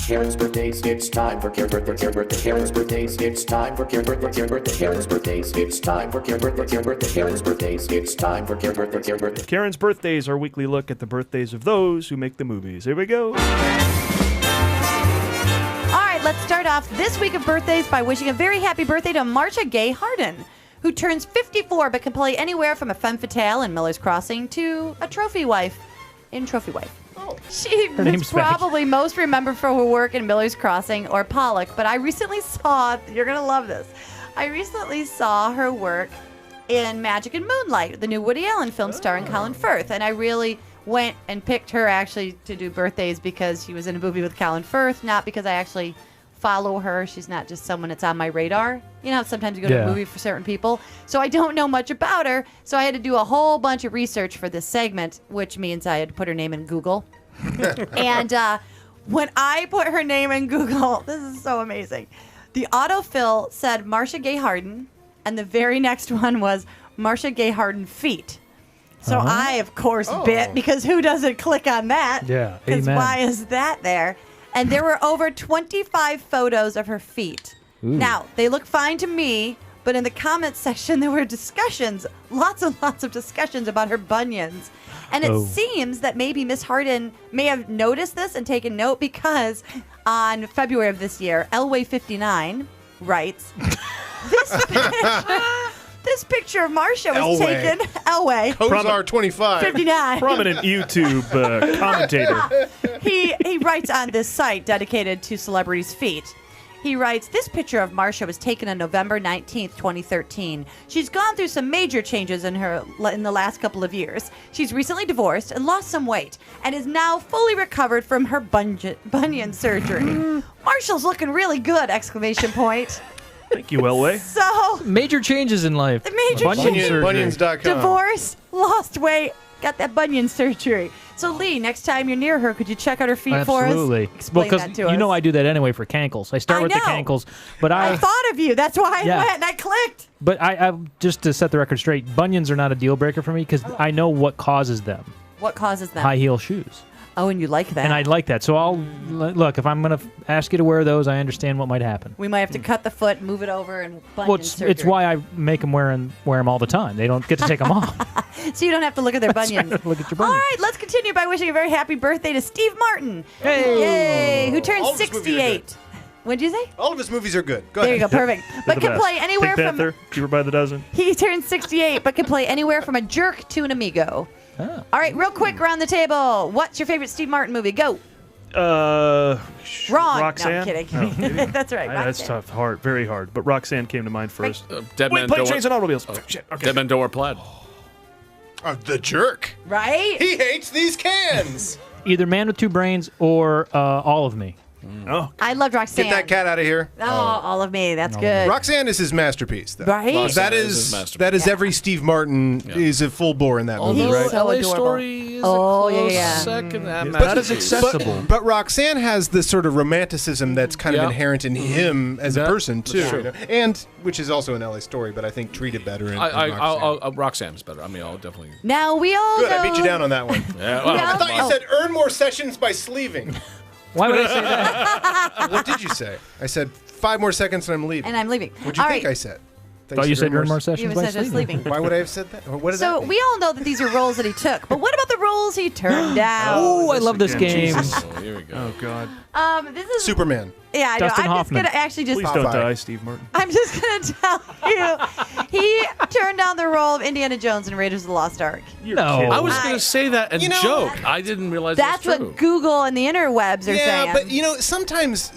Karen's birthdays, it's time for Karen's birthday. Karen's birthdays, it's time for Karen's birthday. Karen's birthdays, it's time for Karen's birthday. Karen's birthdays, it's time for Karen's birthday. Karen's Birthdays, our weekly look at the birthdays of those who make the movies. Here we go. All right, let's start off this week of birthdays by wishing a very happy birthday to Marcia Gey Harden, who turns 54 but can play anywhere from a femme fatale in Miller's Crossing to a trophy wife in Trophy Wife. She is probably most remembered for her work in Miller's Crossing or Pollock, but I recently saw, you're going to love this, I recently saw her work in Magic and Moonlight, the new Woody Allen film starring Colin Firth, and I really went and picked her actually to do birthdays because she was in a movie with Colin Firth, not because I actually follow her. She's not just someone that's on my radar. You know, sometimes you go to a movie for certain people. So I don't know much about her. So I had to do a whole bunch of research for this segment, which means I had to put her name in Google. And when I put her name in Google, this is so amazing. The autofill said Marcia Gey Harden, and the very next one was Marcia Gey Harden feet. So I, of course, bit, because who doesn't click on that? Yeah, because amen. why is that there? And there were over 25 photos of her feet. Ooh. Now, they look fine to me, but in the comments section, there were discussions, lots and lots of discussions about her bunions. And it seems that maybe Miss Harden may have noticed this and taken note because on February of this year, Elway59 writes, this picture of Marcia was taken. Elway. Kozar 25. 59. Prominent YouTube commentator. He writes on this site dedicated to celebrities' feet. He writes, this picture of Marcia was taken on November 19th, 2013. She's gone through some major changes in the last couple of years. She's recently divorced and lost some weight and is now fully recovered from her bunion surgery. Marcia's looking really good, exclamation point. Thank you, Elway. So, major changes in life. Bunions.com. Divorce, lost weight, got that bunion surgery. So, Lee, next time you're near her, could you check out her feet for us? Absolutely. Explain that to us. You know I do that anyway for cankles. I start with the cankles. But I thought of you. That's why I went and I clicked. But I just to set the record straight, bunions are not a deal breaker for me because I know what causes them. What causes them? High heel shoes. Oh, and you like that. And I like that. So I'll look, if I'm going to ask you to wear those, I understand what might happen. We might have to cut the foot, move it over, and bunion surgery. It's why I make them wear them all the time. They don't get to take them off. So you don't have to look at their bunions. Look at your bunions. All right, let's continue by wishing a very happy birthday to Steve Martin. Hey! Yay! Who turned All of his movies are 68. good. What did you say? All of his movies are good. Go There ahead. you go, perfect. But The can best. play anywhere Pink from... Panther, Keeper by the Dozen. He turned 68, but can play anywhere from a jerk to an amigo. Oh. All right, real quick, around the table. What's your favorite Steve Martin movie? Go. Wrong. Roxanne? No, I'm kidding. Oh, kidding. That's right, That's Roxanne. tough, hard, very hard. But Roxanne came to mind first. Dead Wait, Man plane, Don't trains, and automobiles. Shit, okay. Dead Man Don't Wear Plaid. The jerk. Right? He hates these cans. Either Man with Two Brains or All of Me. Oh, I loved Roxanne. Get that cat out of here. Oh, all of me. That's good. Roxanne is his masterpiece, though. Right? Roxanne That is his is masterpiece. every Steve Martin is a full bore in that movie, He's right? so LA adorable. Story is Oh, a close yeah. second. That is accessible. But Roxanne has this sort of romanticism that's kind of Yeah. inherent in him as a person too, true. you know? And which is also an LA Story, but I think treated better in Roxanne. Roxanne is better. I mean, I'll definitely. Now we all Good, know... I beat you down on that one. Yeah, I thought you said earn more sessions by sleeving. Why would I say that? What did you say? I said 5 more seconds and I'm leaving. And I'm leaving. What'd you All think right. I said? Thought you said earn more You sessions by said just sleeping. sleeping. Why would I have said that? Or what does So that mean? we all know that these are roles that he took, but what about the roles he turned down? Oh, I love this again, game. Jesus. Oh, here we go. Oh, God. This is Superman. Yeah, I know. Dustin I'm Hoffman. just gonna actually just. Please don't Popeye. die, Steve Martin. I'm just gonna tell you, he turned down the role of Indiana Jones in Raiders of the Lost Ark. You're No. kidding. I was going to say that and You know- joke. I didn't realize That's that's true. what Google and the interwebs are saying. Yeah, but you know, sometimes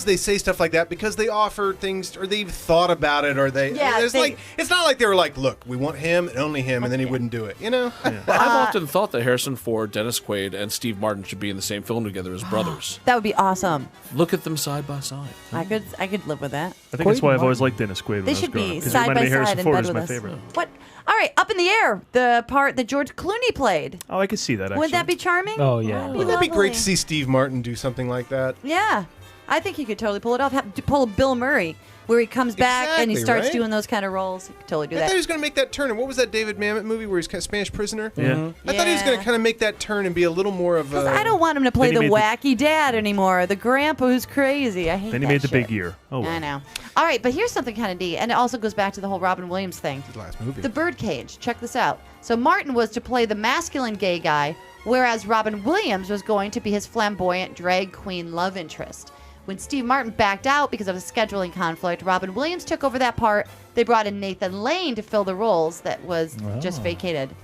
they say stuff like that because they offer things or they've thought about it or they. Yeah, it's it's not like they were like, look, we want him and only him, and then he wouldn't do it. You know. Well, I've often thought that Harrison Ford, Dennis Quaid, and Steve Martin should be in the same film together as brothers. That would be awesome. Look at them side by side. I could live with that. I think that's why I've always liked Dennis Quaid when They I was should growing be up. 'cause he side reminded by me Harrison side in Ford bed is with my us. favorite. What? All right, Up in the Air, the part that George Clooney played. Oh, I could see that, actually. Wouldn't that be charming? Oh, yeah. Wouldn't that be great to see Steve Martin do something like that? Yeah, I think he could totally pull it off. Pull a Bill Murray. where he comes back and he Exactly, starts right? doing those kind of roles. He could totally do I thought he that. was going to make that turn. And what was that David Mamet movie where he's kind of Spanish prisoner? Yeah. I thought he was going Yeah. to kind of make that turn and be a little more of a. I don't want him to play the Then he made wacky dad anymore, the grandpa who's crazy. I hate Then he that made the shit. big year. Oh, well. I know. All right, but here's something kind of neat, and it also goes back to the whole Robin Williams thing. His last movie. The Birdcage. Check this out. So Martin was to play the masculine gay guy, whereas Robin Williams was going to be his flamboyant drag queen love interest. When Steve Martin backed out because of a scheduling conflict, Robin Williams took over that part. They brought in Nathan Lane to fill the roles that was just vacated.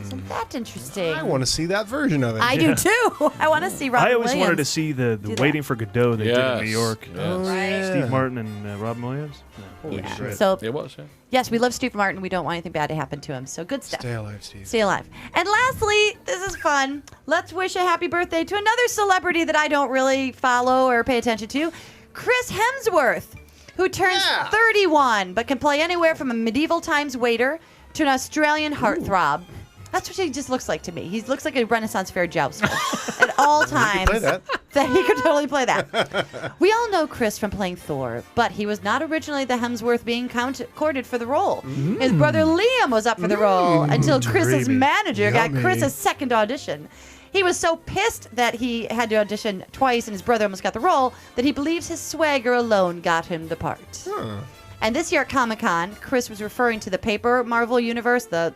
Isn't that interesting? I want to see that version of it. I do too. I want to see Robin I always Williams. wanted to see the do that. Waiting for Godot they did in New York. Yes. Right. Steve Martin and Robin Williams. Holy Yeah. shit. So It was, yeah. yes, we love Steve Martin. We don't want anything bad to happen to him. So good stuff. Stay alive, Steve. Stay alive. And lastly, this is fun. Let's wish a happy birthday to another celebrity that I don't really follow or pay attention to, Chris Hemsworth, who turns 31 but can play anywhere from a medieval times waiter to an Australian heartthrob. That's what he just looks like to me. He looks like a Renaissance fair jouster at all times. play that. He could totally play that. We all know Chris from playing Thor, but he was not originally the Hemsworth being courted for the role. His brother Liam was up for the role until Chris's dreamy. manager got Yummy. Chris a second audition. He was so pissed that he had to audition twice and his brother almost got the role that he believes his swagger alone got him the part. And this year at Comic-Con, Chris was referring to the paper Marvel universe, the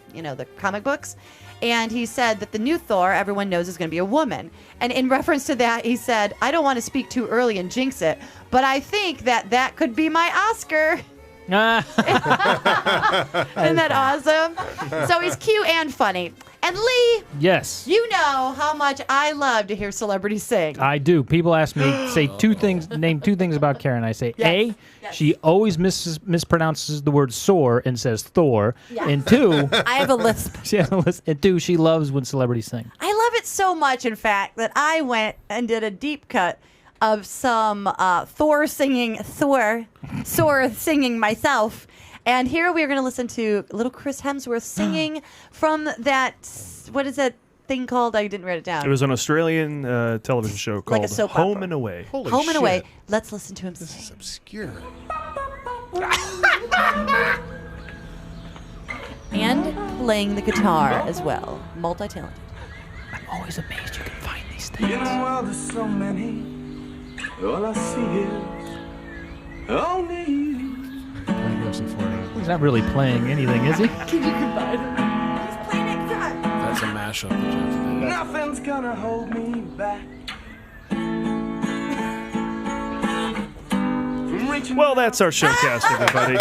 comic books, and he said that the new Thor everyone knows is going to be a woman. And in reference to that, he said, "I don't want to speak too early and jinx it, but I think that could be my Oscar." Isn't that awesome? So he's cute and funny. And Lee, Yes. you know how much I love to hear celebrities sing. I do. People ask me, name two things about Karen. I say, Yes. A, Yes. she always mispronounces the word soar and says Thor. Yes. And two, I have a lisp. and two, she loves when celebrities sing. I love it so much, in fact, that I went and did a deep cut of some Thor singing myself. And here we are going to listen to little Chris Hemsworth singing from that, what is that thing called? I didn't write it down. It was an Australian television show Like a called soap Home opera. and Away. Holy Home shit. and Away. Let's listen to him This is sing. obscure. And playing the guitar as well. Multi-talented. I'm always amazed you can find these In things. a world of so many, all I see is only you. He's not really playing anything, is he? He's playing it guitar. That's a mashup that you have to do. Nothing's gonna hold me back. From reaching Well, that's our showcast, everybody.